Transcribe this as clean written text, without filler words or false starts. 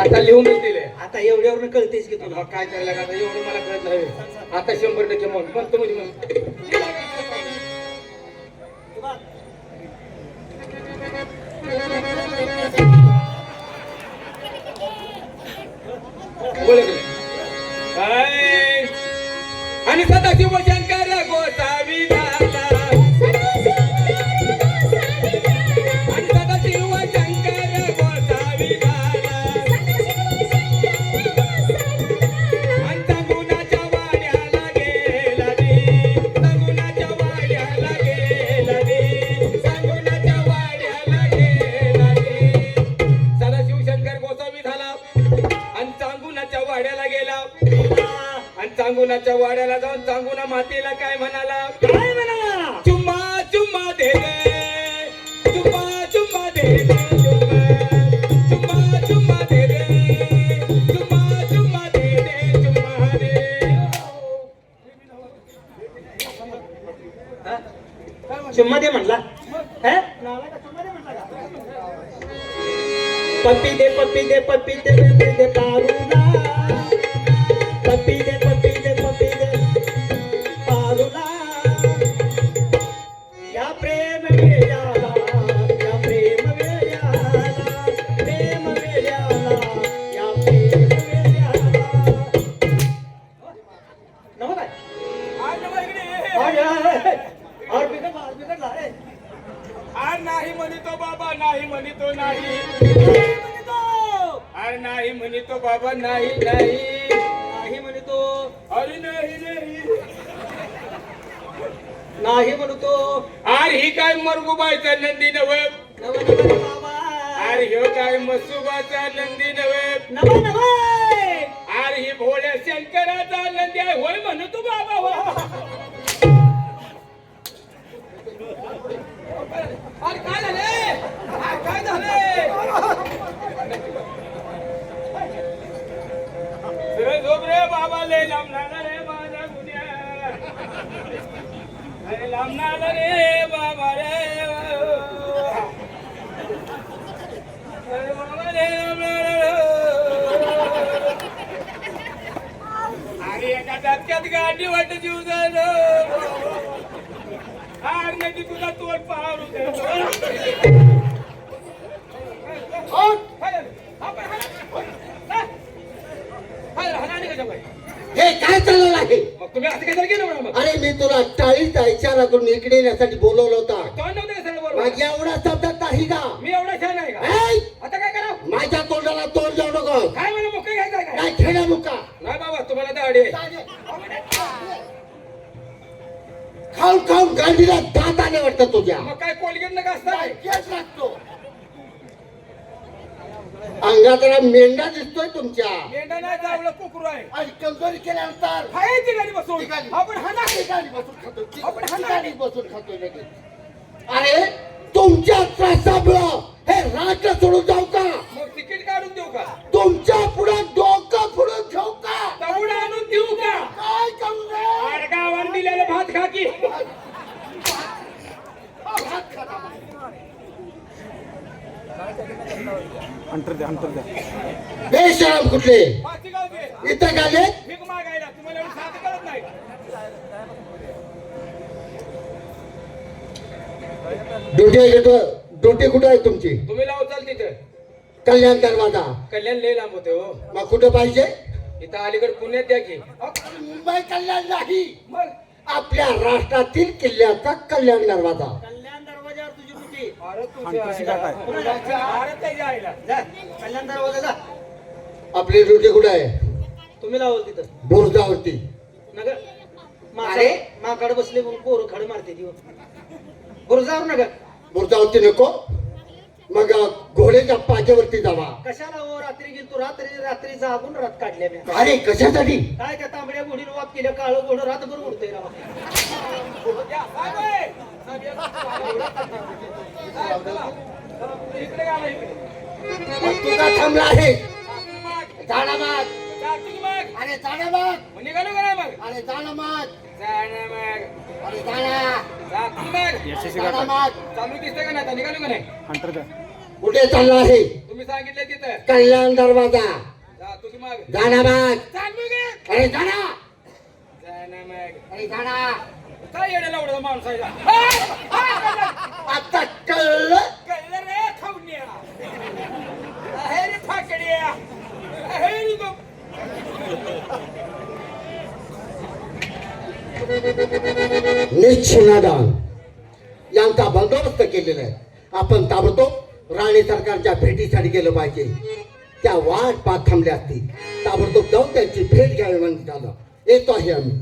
आता लिहूनच दिले. आता एवढ्यावरून कळतेच की तुला. मग काय करायला आता एवढं मला कळत नाही. आता 100% म्हणतो म्हणजे ओळखलं काय. आणि सदाशिव शंकर गोसावी झाला. आणि सदाशिव शंकर गोसावी झाला. आणि संगुणाच्या वाड्याला गेला रे. संगुणाच्या वाड्याला गेला रे. संगुणाच्या वाड्याला गेला रे. सदाशिव शंकर गोसावी झाला आणि चांगुणाच्या वाड्याला गेला. आणि चांगुणाच्या वाड्याला जाऊन चांगुणा मातेला काय म्हणाला. काय म्हणाला. चुम्मा चुम्मा दे दे. चुम्मा चुम्मा दे दे. चुम्मा चुम्मा दे दे. चुम्मा चुम्मा दे दे. चुम्मा दे. चुम्मा दे म्हणला. पप्पी दे पप्पी दे पप्पी दे पप्पी दे पारूला. पप्पी दे पप्पी दे पप्पी दे पारूला. या प्रेम वेळ्याला या प्रेम वेळ्याला प्रेम वेळ्याला या प्रेम वेळ्याला. नमो काय आज नवा इकडे. और बिघडला रे. आज नाही म्हणतो बाबा नाही म्हणतो नाही. अरे नाही म्हणतो बाबा नाही नाही. नाही म्हणतो. अरे नाही नाही. नाही म्हणतो. अरे ही काय मरगुबाईचा नंदी नव्हे. नव नव बाबा. अरे ह्यो काय मसुबाचा नंदी नव्हे. नव नव. अरे ही भोळ्या शंकराचा नंदी आहे. होय म्हणतो बाबा हो. अरे काय झाले. काय झाले. झोप रे बाबा. लय लांबणार रे माझा गुन्ह्या. लय लांबणार रे बाबा रे. अरे बाबा रे लांबणार रे. अरे एका धक्क्यात गाडी वाट जीव झालं. अरे नाही तुझा तोड पाहू दे. हे काय चाललं आहे. मग तुम्ही असं काय केलं म्हणा. मग अरे मी तुला 40 इशारा करून इकडे येण्यासाठी बोलवलं होता. तोंड नव्हतं का सगळं बरोबर. मग एवढा शब्दात नाही का. मी एवढा छान आहे का. ऐ, आता काय करा. माझ्या तोंडाला तोंड जाऊ नको. काय म्हणा मोकळी घ्यायचं काय. काय खेळा मुका. नाही बाबा तुम्हाला दाढी आहे. खाऊन खाऊन गांडीला दात आले वाटतं तुझ्या. मग काय कोलगेट नका असतात. केस लागतो. अंगात जरा मेंढा दिसतोय तुमच्या. मेंढा नाही चावलं कुकरू आहे. आणि कमजोरी केल्यानंतर खायची गाडी बसून. आपण हा ना. ठिकाणी बसून खातो. आपण हा ना. ठिकाणी बसून खातोय लगेच. अरे तुमच्या त्रासामुळं हे राज्य सोडून जाऊ का. मग तिकीट काढून देऊ का. तुमच्या पुढे डोकं पुढे घेऊ का. दौड आणून देऊ का. काय करू रे. अरे गावात दिलेलं भात खा की. बेशरम कुठले. पाची गाव दे. इथं गाले. भीक मागायला तुम्हाला एवढं साधं कळत नाही. ड्युटी कुठं आहे तुमची. तुम्ही लावू चाल तिथं. कल्याण दरवाजा. कल्याण लय लांब होते हो. मग कुठं पाहिजे. इथं अलीकडे पुण्यात द्या की. मुंबई कल्याण नाही. मग आपल्या राष्ट्रातील किल्ल्याचा कल्याण दरवाजा. कल्याण दरवाजावर तुझी कुठे. अरे तुझ्या अरे त्याच्या आईला. जा कल्याण दरवाजा जा. आपली ड्युटी कुठं आहे. तुम्ही लावल तिथं. बुरजावरती. नग अरे माकडे बसले म्हणून पोरं खड मारते ती. बुरजावर नग. बुरजावरती नको. मग घोड्याच्या पाच्यावरती जावा. कशाला हो. रात्री गेलतो. रात्री जागून रात काढल्या मी. अरे कशासाठी. काय त्या तांबड्या घोडीनं वाप केलं. काळं घोडं रातभर उडतंय राव. इकडे आला इकडे. मग तू का थांबला आहे. जाणा माग. मग अरे जाणा माग. निघालो का नाही मग. अरे जाणा माग. जाणं मग. अरे जाणा. जातो मग. जाणा माग. चालू दिसतंय का नाही. आता निघालो का नाही. कुठे चालला आहे. तुम्ही सांगितलं तिथं कल्याण दरवाजा. जा तुझी माग जाना मग. सांग मग अरे जाना. जा ना मग अरे जाना. काय येण्याला एवढा माणूस आहे का? आता कळलं. कळलं रे खाऊन्या आहे रे फाकड्या आहे रे गप. निश्चिनादान यांचा बंदोबस्त केलेला आहे. आपण ताबडतोब राणे सरकारच्या भेटीसाठी गेलं पाहिजे. त्या वाट पाहत थांबल्या असतील. ताबडतोब जाऊन त्यांची भेट घ्यावी म्हणून झालं. येतो आहे आम्ही.